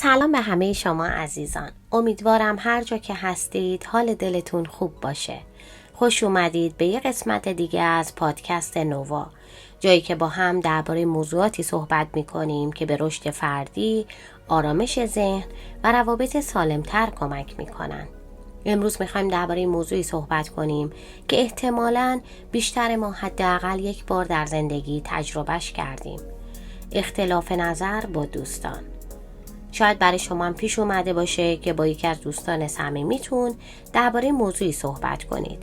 سلام به همه شما عزیزان. امیدوارم هر جا که هستید حال دلتون خوب باشه. خوش اومدید به یه قسمت دیگه از پادکست نووا، جایی که با هم درباره موضوعاتی صحبت میکنیم که به رشد فردی، آرامش ذهن و روابط سالمتر کمک میکنن. امروز میخوایم درباره موضوعی صحبت کنیم که احتمالاً بیشتر ما حداقل یک بار در زندگی تجربهش کردیم. اختلاف نظر با دوستان. شاید برای شما هم پیش اومده باشه که با یکی از دوستان صمیمیتون درباره موضوعی صحبت کنید،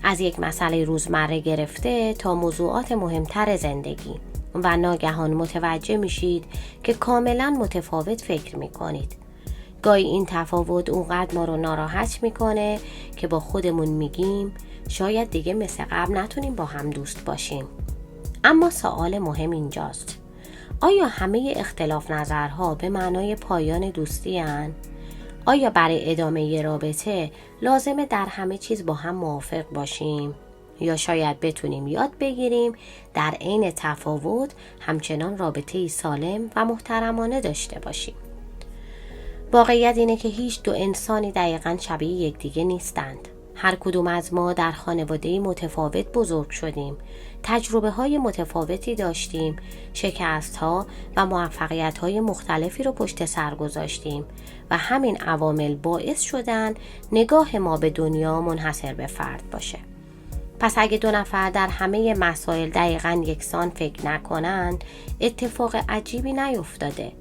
از یک مسئله روزمره گرفته تا موضوعات مهمتر زندگی، و ناگهان متوجه میشید که کاملا متفاوت فکر میکنید. گاهی این تفاوت اونقدر ما رو ناراحت میکنه که با خودمون میگیم شاید دیگه مثل قبل نتونیم با هم دوست باشیم. اما سوال مهم اینجاست: آیا همه اختلاف نظرها به معنای پایان دوستی هن؟ آیا برای ادامه یه رابطه لازمه در همه چیز با هم موافق باشیم؟ یا شاید بتونیم یاد بگیریم در عین تفاوت همچنان رابطه‌ای سالم و محترمانه داشته باشیم؟ واقعیت اینه که هیچ دو انسانی دقیقاً شبیه یکدیگه نیستند. هر کدوم از ما در خانواده‌ای متفاوت بزرگ شدیم، تجربه‌های متفاوتی داشتیم، شکست‌ها و موفقیت‌های مختلفی رو پشت سر گذاشتیم و همین عوامل باعث شدن نگاه ما به دنیا منحصر به فرد باشه. پس اگه دو نفر در همه مسائل دقیقاً یکسان فکر نکنند، اتفاق عجیبی نیفتاده.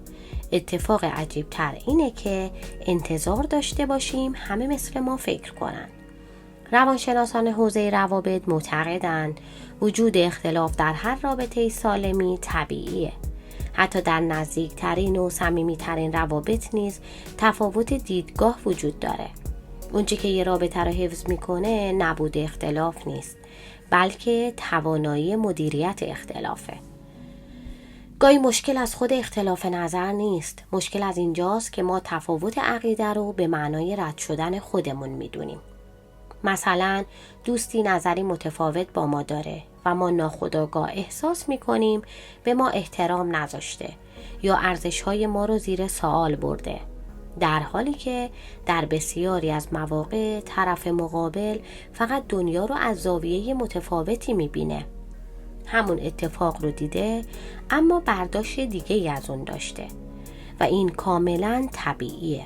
اتفاق عجیب‌تر اینه که انتظار داشته باشیم همه مثل ما فکر کنن. روانشناسان حوزه روابط معتقدند وجود اختلاف در هر رابطه سالمی طبیعیه. حتی در نزدیکترین و صمیمیترین روابط نیز تفاوت دیدگاه وجود داره. اونچه که یه رابطه رو حفظ میکنه نبود اختلاف نیست، بلکه توانایی مدیریت اختلافه. گاهی مشکل از خود اختلاف نظر نیست، مشکل از اینجاست که ما تفاوت عقیده رو به معنای رد شدن خودمون میدونیم. مثلا دوستی نظری متفاوت با ما داره و ما ناخودآگاه احساس میکنیم به ما احترام نذاشته یا ارزش‌های ما رو زیر سوال برده، در حالی که در بسیاری از مواقع طرف مقابل فقط دنیا رو از زاویه متفاوتی میبینه. همون اتفاق رو دیده اما برداشت دیگه‌ای از اون داشته و این کاملا طبیعیه.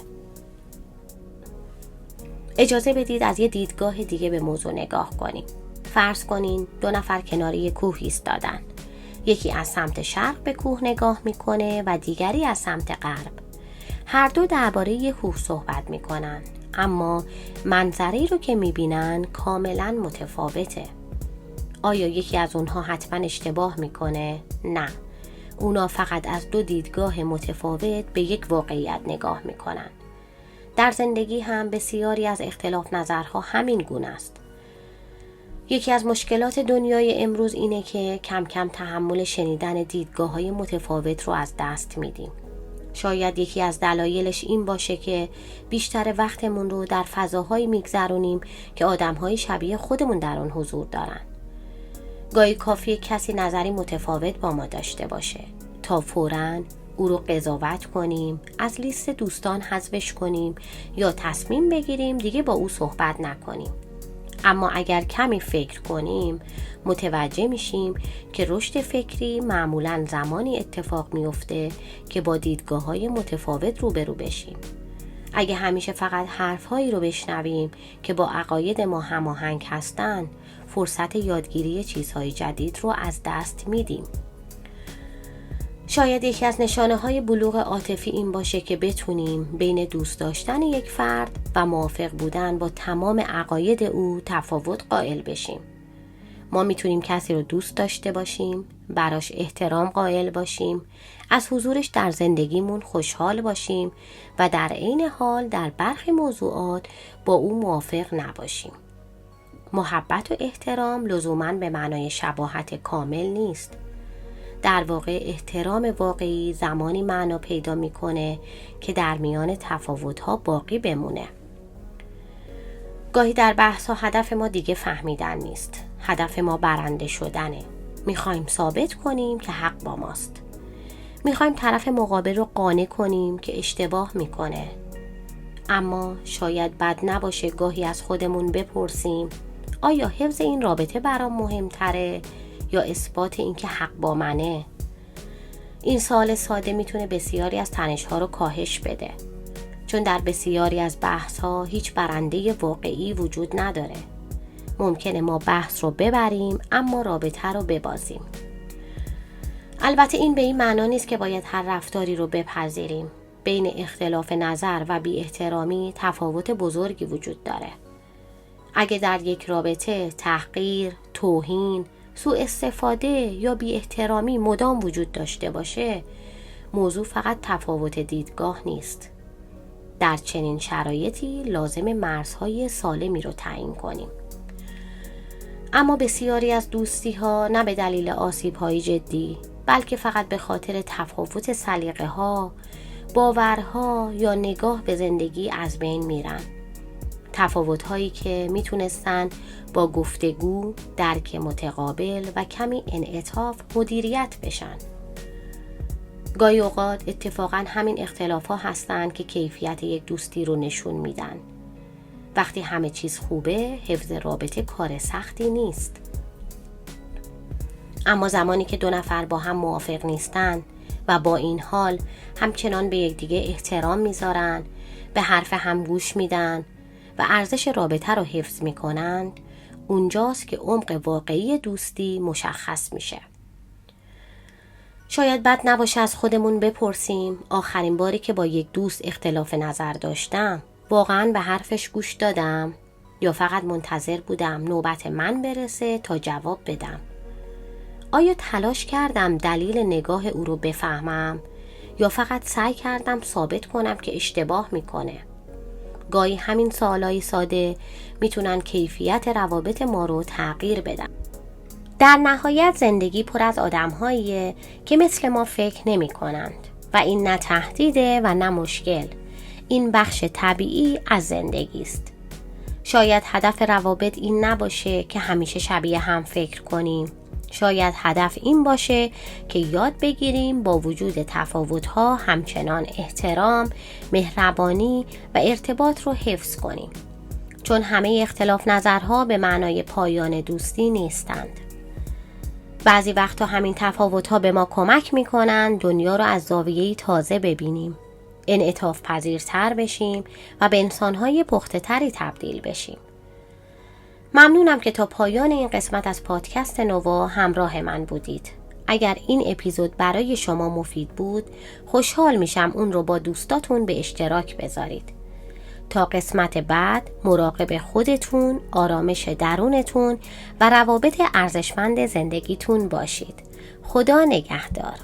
اجازه بدید از یه دیدگاه دیگه به موضوع نگاه کنیم. فرض کنین دو نفر کنار یک کوه ایستادن. یکی از سمت شرق به کوه نگاه میکنه و دیگری از سمت غرب. هر دو درباره یه کوه صحبت میکنن، اما منظری رو که میبینن کاملا متفاوته. آیا یکی از اونها حتما اشتباه میکنه؟ نه. اونا فقط از دو دیدگاه متفاوت به یک واقعیت نگاه میکنن. در زندگی هم بسیاری از اختلاف نظرها همین گونه است. یکی از مشکلات دنیای امروز اینه که کم کم تحمل شنیدن دیدگاه‌های متفاوت رو از دست میدیم. شاید یکی از دلایلش این باشه که بیشتر وقتمون رو در فضاهایی میگذرونیم که آدم‌های شبیه خودمون در اون حضور دارن. گاهی کافیه کسی نظری متفاوت با ما داشته باشه تا فوراً او رو قضاوت کنیم، از لیست دوستان حذفش کنیم یا تصمیم بگیریم دیگه با او صحبت نکنیم. اما اگر کمی فکر کنیم متوجه میشیم که رشد فکری معمولاً زمانی اتفاق میفته که با دیدگاه‌های متفاوت روبرو بشیم. اگه همیشه فقط حرف‌هایی رو بشنویم که با عقاید ما هماهنگ هستن، فرصت یادگیری چیزهای جدید رو از دست میدیم. شاید یکی از نشانه‌های بلوغ عاطفی این باشه که بتونیم بین دوست داشتن یک فرد و موافق بودن با تمام عقاید او تفاوت قائل بشیم. ما میتونیم کسی رو دوست داشته باشیم، براش احترام قائل باشیم، از حضورش در زندگیمون خوشحال باشیم و در عین حال در برخی موضوعات با او موافق نباشیم. محبت و احترام لزوماً به معنای شباهت کامل نیست. در واقع احترام واقعی زمانی معنا پیدا میکنه که در میان تفاوت‌ها باقی بمونه. گاهی در بحث‌ها هدف ما دیگه فهمیدن نیست. هدف ما برنده شدنه. میخوایم ثابت کنیم که حق با ماست. میخوایم طرف مقابل رو قانع کنیم که اشتباه میکنه. اما شاید بد نباشه گاهی از خودمون بپرسیم آیا حفظ این رابطه برام مهمتره یا اثبات این که حق با منه؟ این سوال ساده میتونه بسیاری از تنش‌ها رو کاهش بده، چون در بسیاری از بحث‌ها هیچ برنده واقعی وجود نداره. ممکنه ما بحث رو ببریم اما رابطه رو ببازیم. البته این به این معنا نیست که باید هر رفتاری رو بپذیریم. بین اختلاف نظر و بی احترامی تفاوت بزرگی وجود داره. اگه در یک رابطه تحقیر، توهین، سوء استفاده یا بی احترامی مدام وجود داشته باشه، موضوع فقط تفاوت دیدگاه نیست. در چنین شرایطی لازم مرزهای سالمی رو تعیین کنیم. اما بسیاری از دوستی‌ها نه به دلیل آسیب‌های جدی، بلکه فقط به خاطر تفاوت سلیقه‌ها، باورها یا نگاه به زندگی از بین میرن. تفاوت‌هایی که میتونستن با گفتگو، درک متقابل و کمی انعطاف مدیریت بشن. گاهی اوقات اتفاقاً همین اختلاف‌ها هستن که کیفیت یک دوستی رو نشون میدن. وقتی همه چیز خوبه، حفظ رابطه کار سختی نیست. اما زمانی که دو نفر با هم موافق نیستن و با این حال همچنان به یکدیگه احترام میذارن، به حرف هم گوش میدن و ارزش رابطه رو حفظ میکنن، اونجاست که عمق واقعی دوستی مشخص میشه. شاید بد نباشه از خودمون بپرسیم آخرین باری که با یک دوست اختلاف نظر داشتم واقعاً به حرفش گوش دادم یا فقط منتظر بودم نوبت من برسه تا جواب بدم؟ آیا تلاش کردم دلیل نگاه او رو بفهمم یا فقط سعی کردم ثابت کنم که اشتباه میکنه؟ گاهی همین سوالای ساده میتونن کیفیت روابط ما رو تغییر بدن. در نهایت زندگی پر از آدم‌هاییه که مثل ما فکر نمی‌کنند و این نه تهدیده و نه مشکل. این بخش طبیعی از زندگی است. شاید هدف روابط این نباشه که همیشه شبیه هم فکر کنیم. شاید هدف این باشه که یاد بگیریم با وجود تفاوت‌ها همچنان احترام، مهربانی و ارتباط رو حفظ کنیم. چون همه اختلاف نظرها به معنای پایان دوستی نیستند. بعضی وقتا همین تفاوت‌ها به ما کمک می‌کنن دنیا رو از زاویه‌ای تازه ببینیم، انعطاف پذیرتر بشیم و به انسان‌های پخته‌تری تبدیل بشیم. ممنونم که تا پایان این قسمت از پادکست نووا همراه من بودید. اگر این اپیزود برای شما مفید بود، خوشحال میشم اون رو با دوستاتون به اشتراک بذارید. تا قسمت بعد مراقب خودتون، آرامش درونتون و روابط ارزشمند زندگیتون باشید. خدا نگهدار.